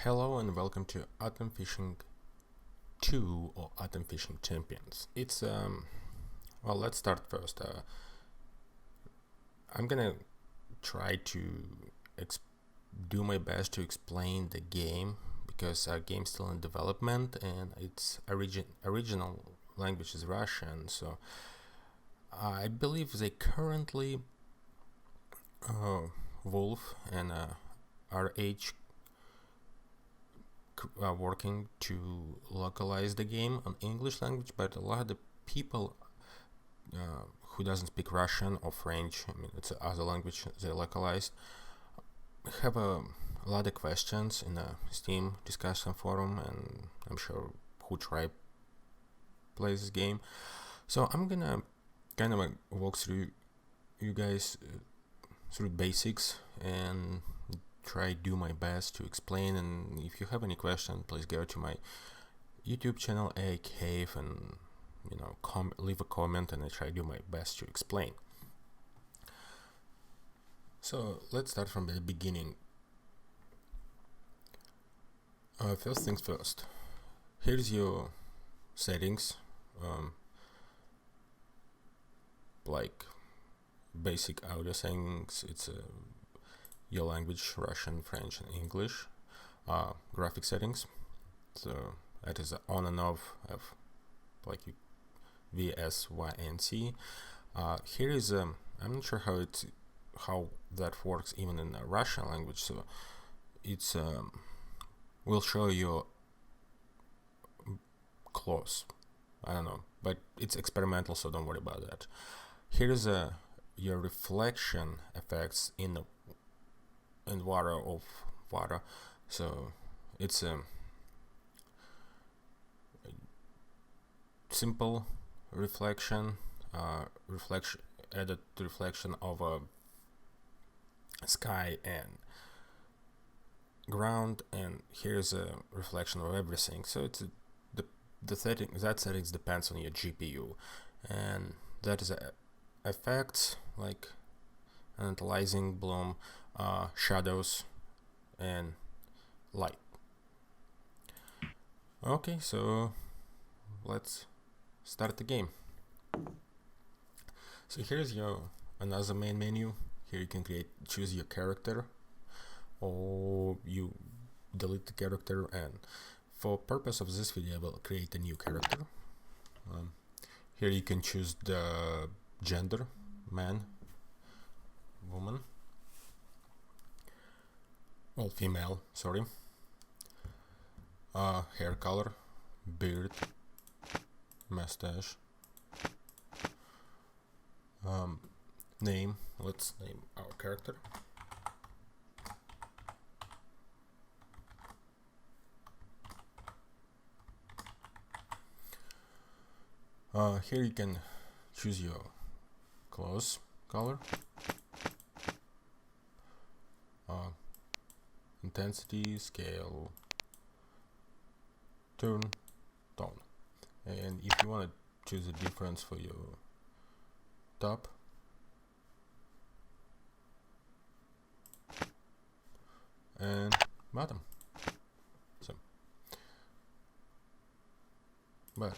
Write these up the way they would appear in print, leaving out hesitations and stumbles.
Hello and welcome to Atom Fishing 2 or Atom Fishing Champions. Well, let's start first. I'm gonna try to do my best to explain the game because our game's still in development and its original language is Russian. So I believe they currently Wolf and RH working to localize the game on English language, but a lot of the people who doesn't speak Russian or French, I mean it's other language they localized, have a lot of questions in the Steam discussion forum, and I'm sure who try play this game. So I'm gonna kind of walk through you guys through basics and try do my best to explain, and if you have any question, please go to my YouTube channel AI Cave and leave a comment, and I try to do my best to explain. So let's start from the beginning. First things first, here's your settings, like basic audio settings. It's your language, Russian, French, and English. Graphic settings, so that is on and off of like VSYNC. Here is I'm not sure how that works even in the Russian language, so it's will show you close. I don't know, but it's experimental, so don't worry about that. Here is your reflection effects in water of water, so it's a simple reflection, added reflection of a sky and ground, and here's a reflection of everything. So it's the settings depends on your GPU, and that is effects like analyzing bloom, shadows, and light. Okay, so let's start the game. So here's your another main menu. Here you can choose your character, or you delete the character, and for purpose of this video I will create a new character. Here you can choose the gender, man, woman, well, female, sorry, hair color, beard, mustache, name. Let's name our character. Here you can choose your clothes color, intensity, scale, tone, and if you want to choose a difference for your top and bottom. So, but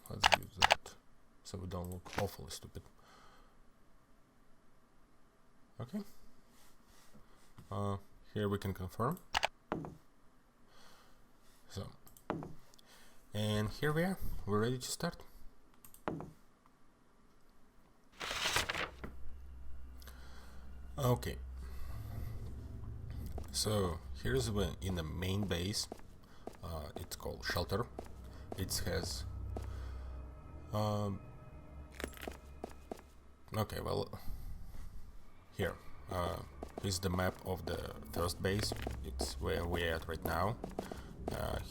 let's use that so we don't look awfully stupid. Okay. Here we can confirm. So, and here we are. We're ready to start. Okay. So here's in the main base. It's called shelter. It has okay, well, here is the map of the first base. It's where we're at right now.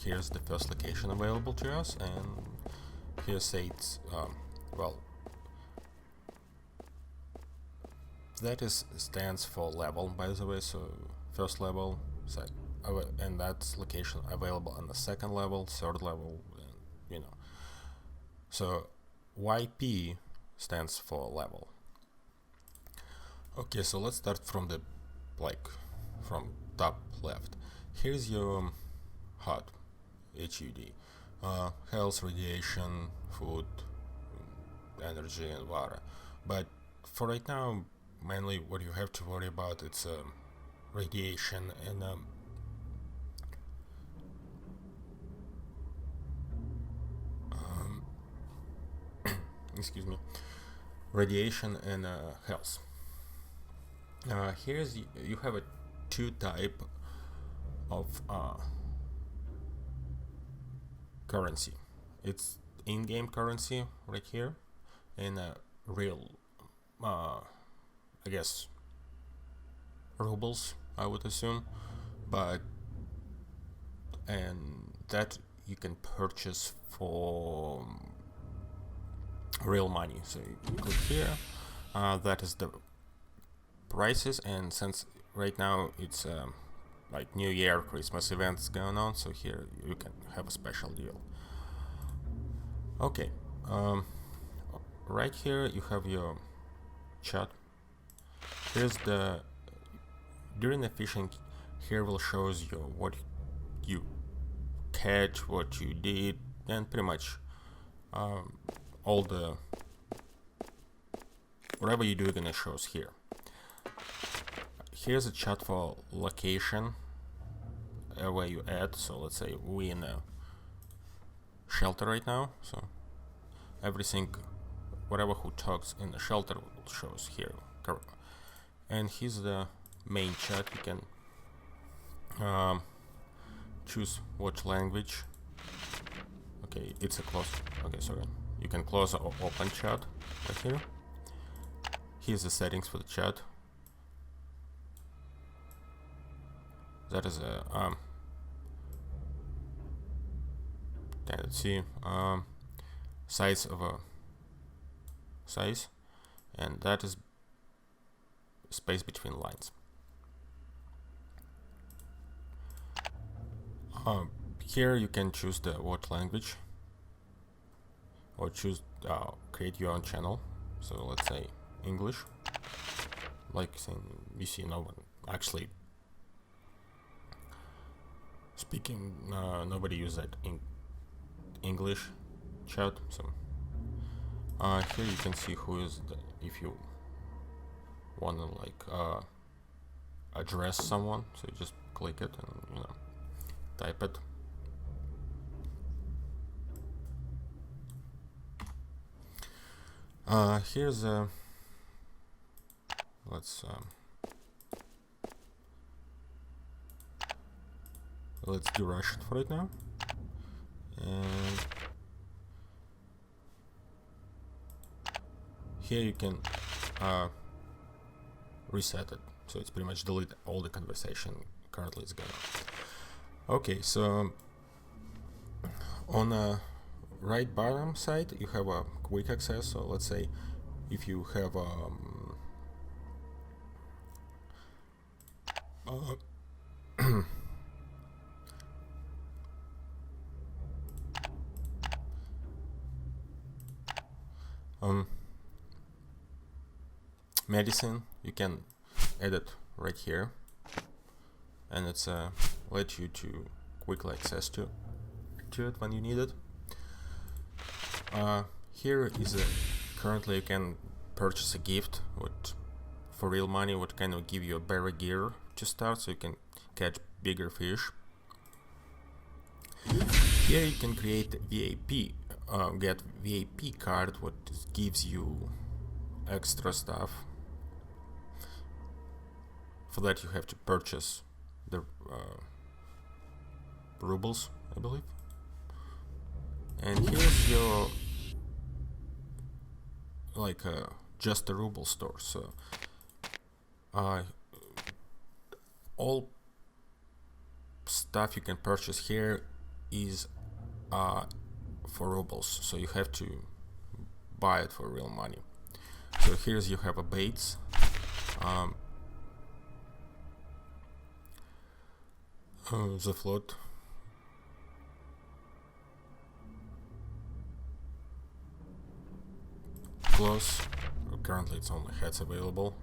Here's the first location available to us, and here states well, that stands for level, by the way. So first level, and that's location available on the second level, third level, and so YP stands for level. Okay, so let's start from from top left. Here's your HUD, HUD, health, radiation, food, energy, and water. But for right now, mainly what you have to worry about it's radiation and excuse me, radiation and health. Here's you have a two type of currency. It's in-game currency right here, and real, I guess, rubles, I would assume, but and that you can purchase for real money. So you click here, that is the prices, and since right now it's like New Year, Christmas events going on, so here you can have a special deal. Okay, right here you have your chat. Here's the during the fishing. Here will shows you what you catch, what you did, and pretty much all the whatever you do gonna shows here. Here's a chat for location where you at. So let's say we in a shelter right now, so everything, whatever who talks in the shelter shows here. And here's the main chat. You can choose what language. Okay, it's a close. Okay, sorry. You can close or open chat right here. Here's the settings for the chat. That is a let's see, size of a size, and that is space between lines. Here you can choose the what language, or choose create your own channel. So let's say English. Like you see, no one actually speaking. Nobody use that in English chat. So here you can see who is if you wanna like address someone, so you just click it and type it. Here's a let's do Russian for it now, and here you can reset it, so it's pretty much delete all the conversation currently is going on. Okay, so on the right bottom side you have a quick access. So let's say if you have medicine, you can edit right here, and it's let you to quickly access to it when you need it. Here is currently you can purchase a gift for real money, what kind of give you a better gear to start, so you can catch bigger fish. Here you can create VIP, get VIP card, what gives you extra stuff. For that you have to purchase the rubles, I believe. And here's your like just a ruble store. So all stuff you can purchase here is for rubles, so you have to buy it for real money. So here's you have a baits, the float, clothes, currently it's only hats available,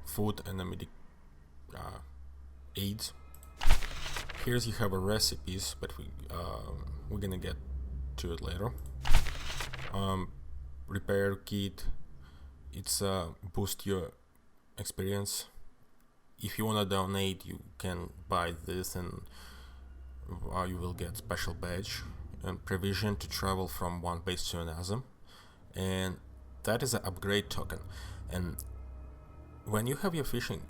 food and aids. Here's you have a recipes, but we're gonna get to it later. Repair kit, it's boost your experience. If you wanna donate, you can buy this, and you will get special badge and provision to travel from one base to another, and that is an upgrade token. And when you have your fishing,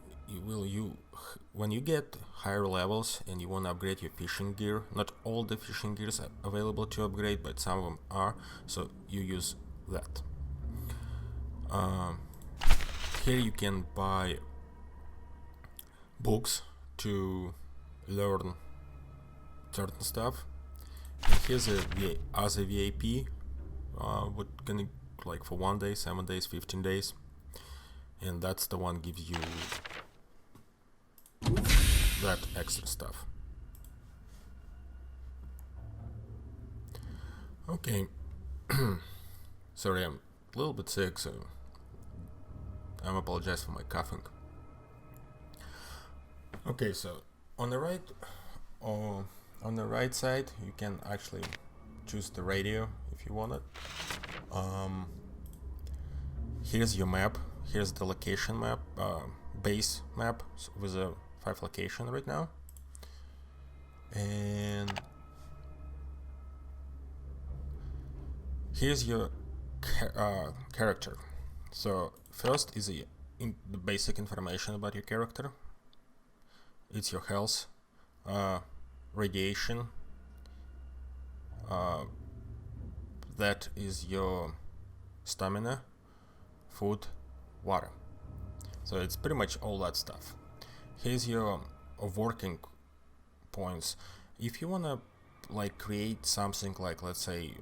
when you get higher levels and you want to upgrade your fishing gear, not all the fishing gears are available to upgrade, but some of them are, so you use that. Here you can buy books to learn certain stuff. And here's as a VIP, we're gonna like for 1 day, 7 days, 15 days, and that's the one gives you that extra stuff. Okay. Sorry, I'm a little bit sick, so I apologize for my coughing. Okay, so on the right side you can actually choose the radio if you want it. Here's your map. Here's the location map, base map with a 5 location right now. And here's your character. So first is the basic information about your character. It's your health, radiation, that is your stamina, food, water. So it's pretty much all that stuff. Here's your working points. If you wanna like create something like, let's say,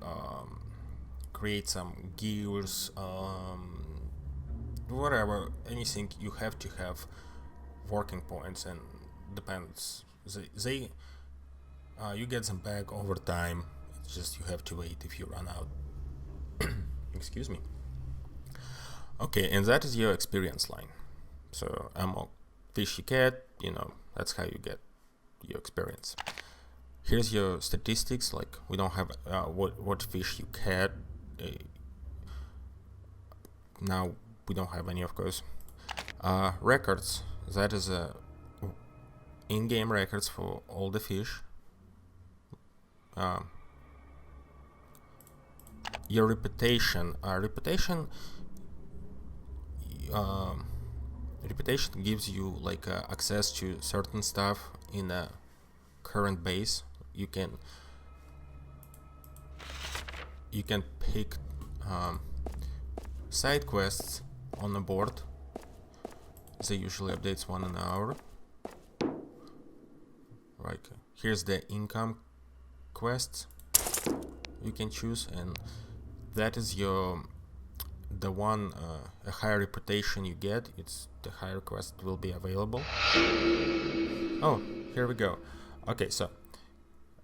create some gears, whatever, anything, you have to have working points, and depends. You get them back over time. It's just you have to wait if you run out. Excuse me. Okay, and that is your experience line. So I'm a fishy cat, that's how you get your experience. Here's your statistics, like we don't have what fish you caught. Now we don't have any, of course. Records, that is in-game records for all the fish. Your reputation. Reputation gives you like access to certain stuff in a current base. You can pick side quests on the board. They usually updates 1 an hour. Right, here's the income quests you can choose, and that is a higher reputation you get, it's the higher quest will be available. Oh, here we go. Okay, so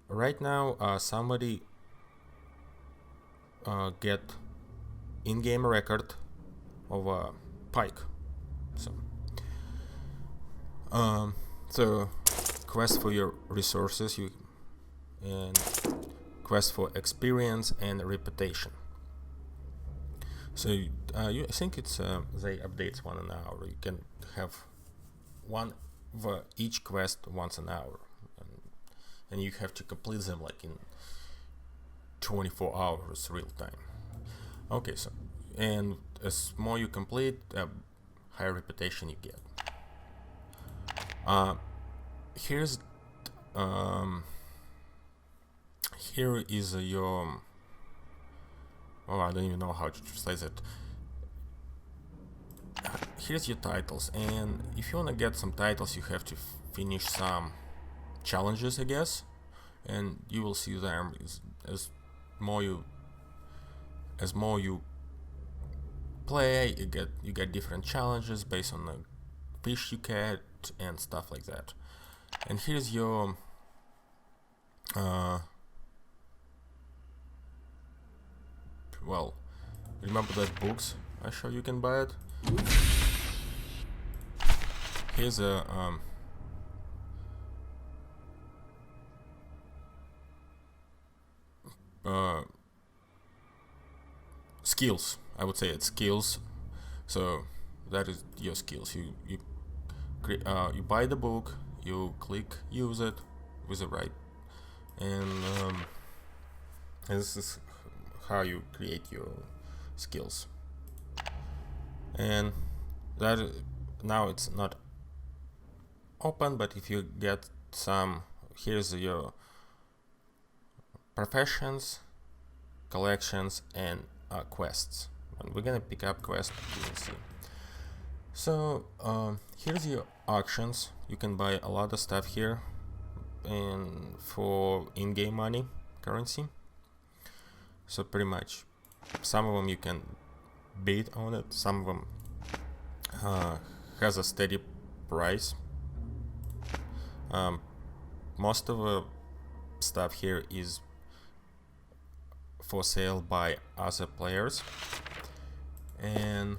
right now somebody get in-game record of a pike. So quest for your resources, and quest for experience and reputation. So I think it's they updates 1 an hour. You can have one for each quest once an hour, and you have to complete them like in 24 hours real time. Okay, so and as more you complete, higher reputation you get. Here is your, I don't even know how to translate it. Here's your titles, and if you want to get some titles, you have to finish some challenges, I guess, and you will see them as more you play, you get different challenges based on the fish you catch and stuff like that. And here's your well, remember that books I showed you can buy it. Here's a skills. I would say it's skills. So that is your skills. You buy the book, you click use it with the right, and this is how you create your skills. And that now it's not open, but if you get some, here's your professions, collections, and quests. And we're gonna pick up quest. You can see. So here's your auctions. You can buy a lot of stuff here, and for in-game money, currency. So pretty much, some of them you can bid on it. Some of them has a steady price. Most of the stuff here is for sale by other players, and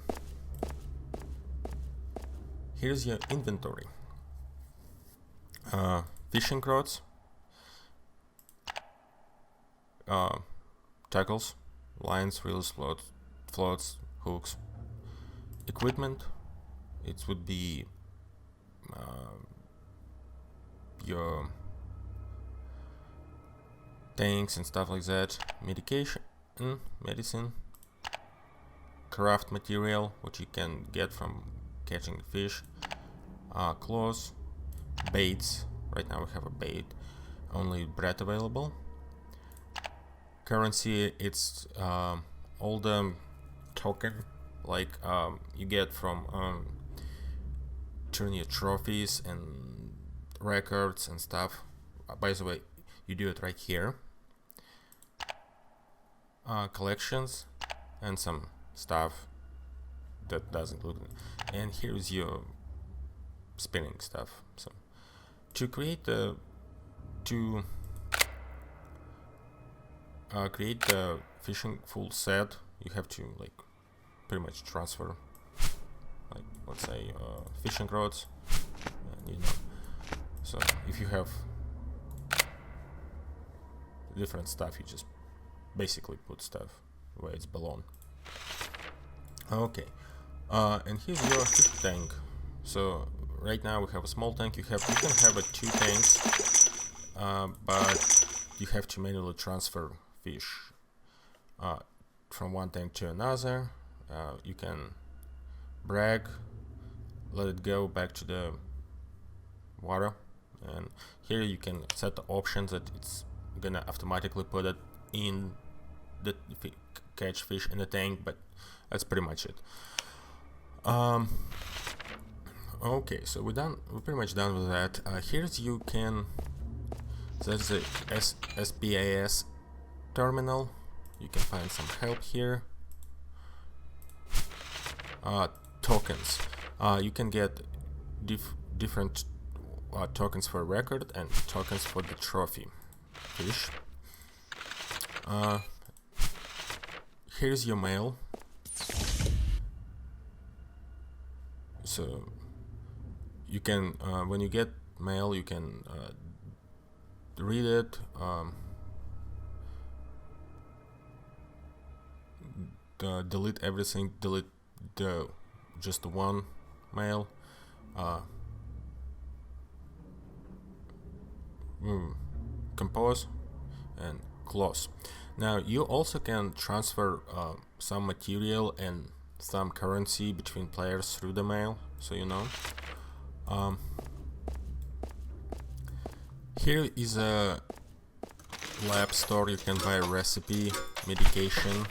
here's your inventory. Fishing rods, tackles, lines, reels, floats, hooks. Equipment, it would be your tanks and stuff like that. Medicine, craft material, which you can get from catching fish. Clothes, baits. Right now we have a bait, only bread available. Currency, it's all the token like you get from turn your trophies and records and stuff. By the way, you do it right here. Collections and some stuff that doesn't look, and here's your spinning stuff. So to create the create the fishing full set, you have to like pretty much transfer, like let's say fishing rods, and, you know. So if you have different stuff, you just basically put stuff where it's belong. Okay, and here's your fish tank. So right now we have a small tank. You can have 2 tanks, but you have to manually transfer fish from one tank to another. You can brag, let it go back to the water, and here you can set the options that it's gonna automatically put it in the catch fish in the tank, but that's pretty much it. Okay, so we're pretty much done with that. Here's that's the SPAS terminal. You can find some help here. Tokens. You can get different tokens for record and tokens for the trophy fish. Here's your mail. So you can, when you get mail, you can read it, delete everything, delete just one mail, compose, and close. Now you also can transfer some material and some currency between players through the mail, so you know. Here is a lab store. You can buy a recipe, medication,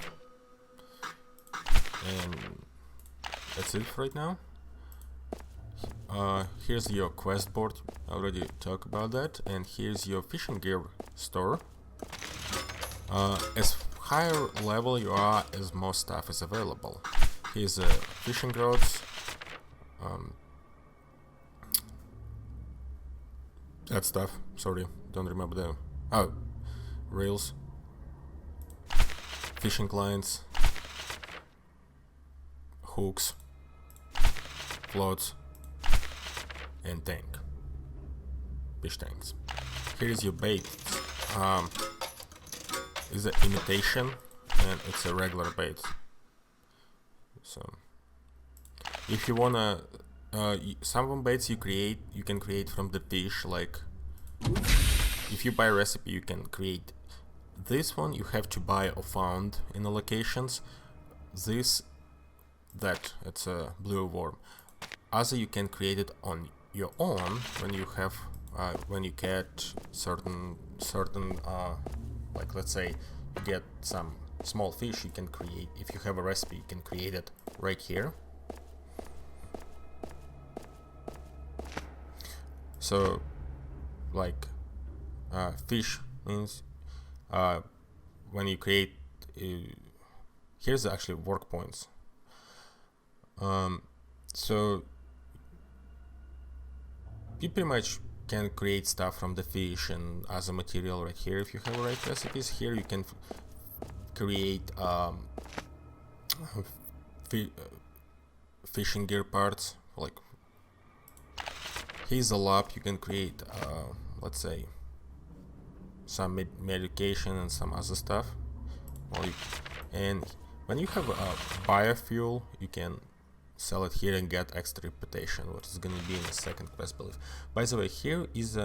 and that's it for right now. Here's your quest board. I already talked about that. And here's your fishing gear store. As higher level you are, as more stuff is available. Here's fishing rods. That stuff. Sorry, don't remember the. Oh, reels, fishing lines, hooks, floats, and tank. Fish tanks. Here is your bait. is an imitation, and it's a regular bait. So if you wanna, some baits you can create from the fish. Like if you buy a recipe, you can create this one. You have to buy or found in the locations. It's a blue worm. Other you can create it on your own when you have when you get certain like let's say you get some small fish, you can create, if you have a recipe, you can create it right here. So like fish means when you create here's actually work points. So you pretty much can create stuff from the fish and as a material right here. If you have the right recipes here, you can create fishing gear parts. Like here's a lap, you can create let's say some medication and some other stuff. And when you have biofuel, you can sell it here and get extra reputation, what is going to be in the second quest, believe. By the way, here is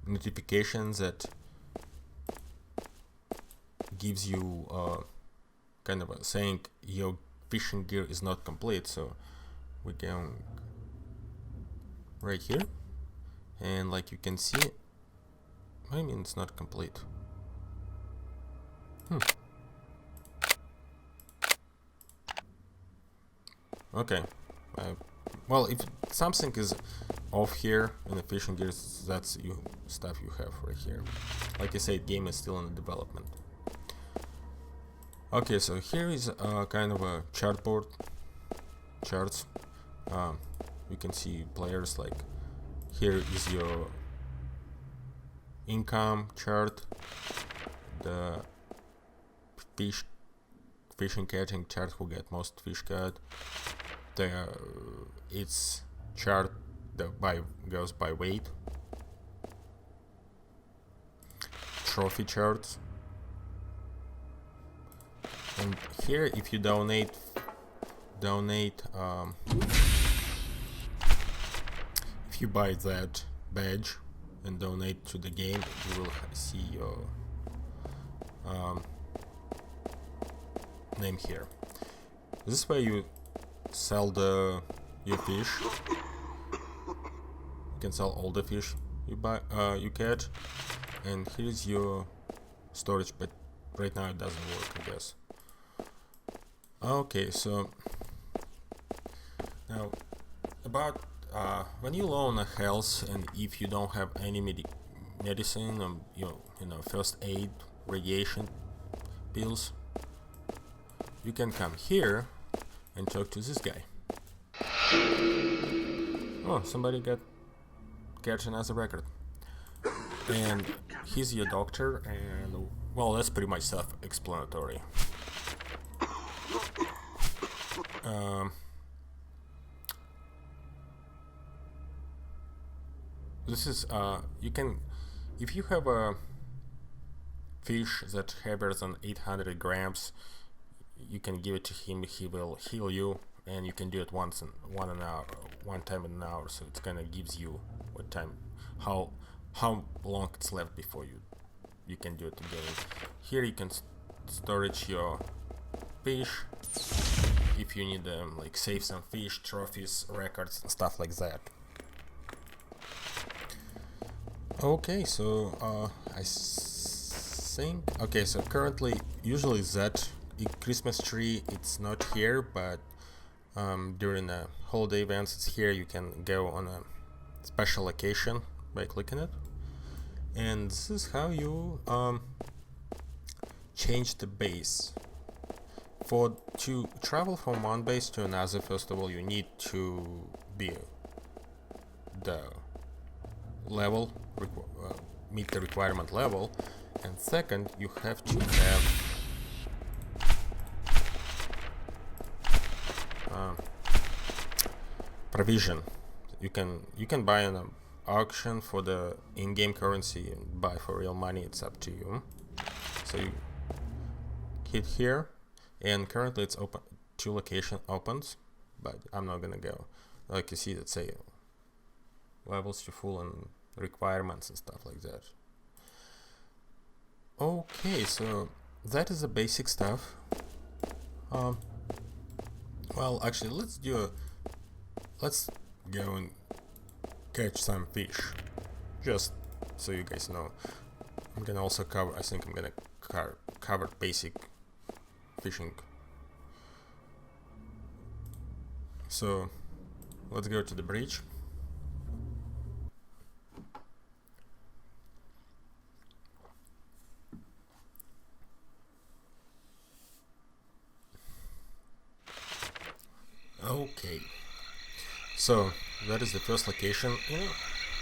notifications that gives you kind of saying your fishing gear is not complete. So we can right here, and like you can see, I mean it's not complete. Okay, well, if something is off here in the fishing gears, that's stuff you have right here. Like I said, game is still in development. Okay, so here is kind of a chartboard, charts. You can see players, like here is your income chart, the fishing catching chart, who get most fish caught. Its chart goes by weight. Trophy charts. And here, if you donate if you buy that badge and donate to the game, you will see your name here. This way you sell your fish. You can sell all the fish you buy, you catch, and here's your storage. But right now it doesn't work, I guess. Okay, so now about when you loan a health, and if you don't have any medicine, you know, first aid, radiation pills, you can come here and talk to this guy. Oh, somebody catch another record. And he's your doctor, and well, that's pretty much self-explanatory. This is you can, if you have a fish that heavier than 800 grams, you can give it to him. He will heal you, and you can do it one time in an hour. So it's kind of gives you what time, how long it's left before you can do it again. Here you can storage your fish if you need them, like save some fish, trophies, records, and stuff like that. Okay, so I think, okay, so currently usually that Christmas tree, it's not here, but during the holiday events it's here. You can go on a special location by clicking it, and this is how you change the base. To travel from one base to another, first of all you need to be the level, meet the requirement level, and second you have to have provision. You can buy auction for the in-game currency and buy for real money, it's up to you. So you hit here, and currently it's open, 2 location opens, but I'm not gonna go. Like you see, it say levels to full and requirements and stuff like that. Okay, so that is the basic stuff. Well, actually, let's go and catch some fish, just so you guys know. I'm gonna also cover, I think I'm gonna cover basic fishing. So let's go to the bridge. Okay, so that is the first location. You know,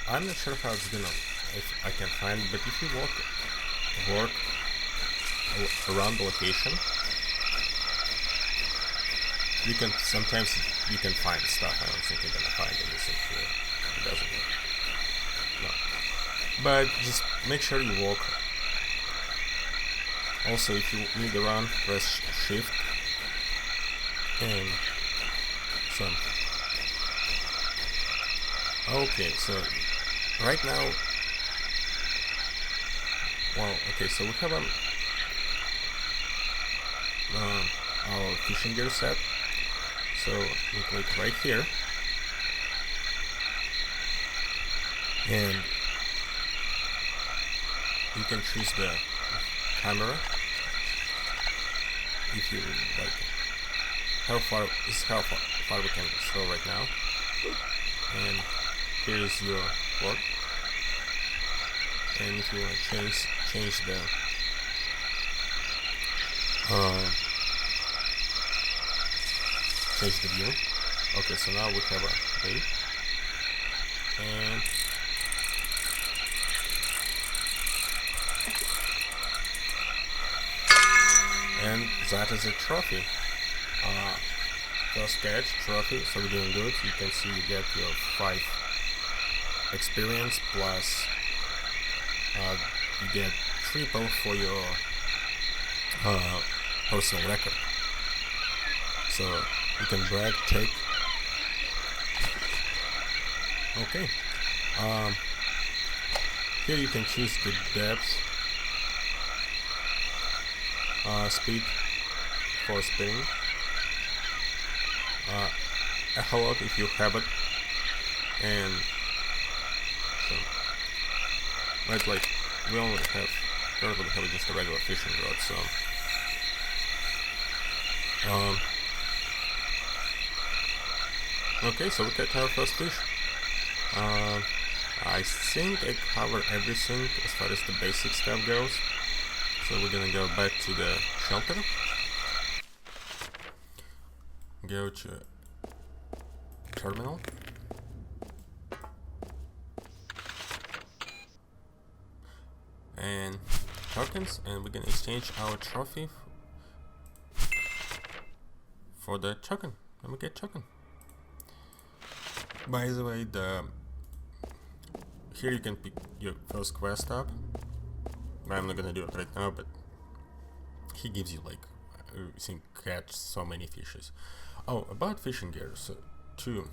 I'm not sure how it's gonna, if I can find it, but if you work around the location, you can sometimes you can find stuff. I don't think you're gonna find anything here. It doesn't work. No. But just make sure you walk. Also, if you need to run, press shift and so. Okay, so right now, well, okay, so we have our fishing gear set. So we click right here, and you can choose the camera if you like. How far we can throw right now, and here is your work. And if you want to change the view. Okay, so now we have a bait, and that is a trophy. First catch trophy, so we're doing good. You can see you get your 5 experience plus you get triple for your personal record. So you can brag, take. Okay. Here you can choose the depth, speed for spinning, echolot if you have it, and so, but like we only have currently we have just a regular fishing rod, so okay, so we got our first fish. I think I covered everything as far as the basic stuff goes, so we're gonna go back to the shelter, go to terminal, and tokens, and we're gonna exchange our trophy for the token, and we get token. By the way, here you can pick your first quest up. I'm not gonna do it right now, but he gives you like, I think, catch so many fishes. Oh, about fishing gear, so too.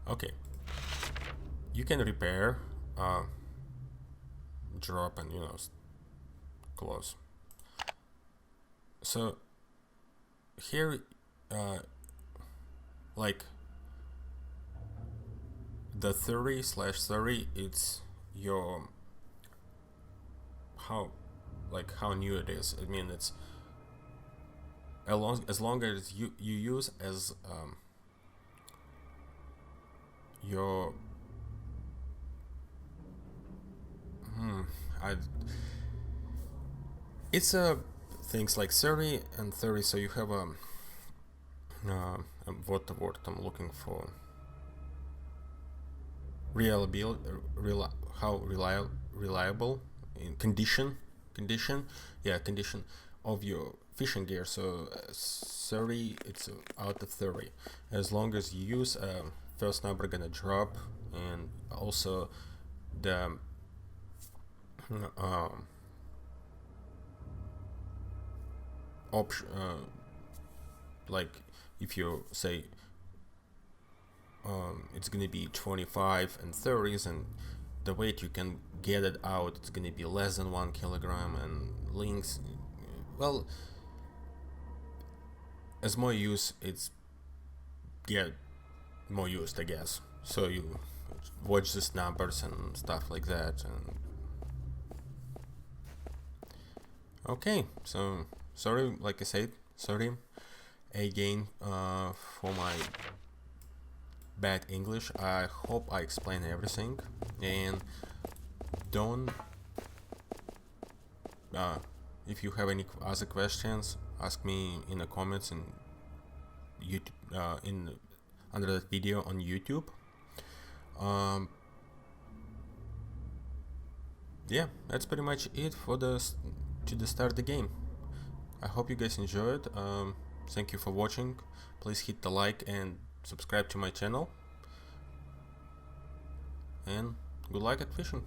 Okay, you can repair, drop, and close. So here, like the 30/30, it's your how new it is. I mean, it's as long as you use as your it's things like 30 and 30, so you have what the word I'm looking for, how reliable in condition of your fishing gear. So 30, it's out of 30. As long as you use, first number gonna drop and also the option, like if you say it's gonna be 25 and 30s, and the weight you can get it out, it's gonna be less than 1 kilogram, and links, well, as more use it's get more used, I guess. So you watch these numbers and stuff like that. And okay, so sorry, like I said, sorry again for my bad English. I hope I explained everything, and don't if you have any other questions, ask me in the comments in YouTube, in under that video on YouTube. Yeah, that's pretty much it for the start the game. I hope you guys enjoyed. Thank you for watching. Please hit the like and subscribe to my channel, and good luck at fishing.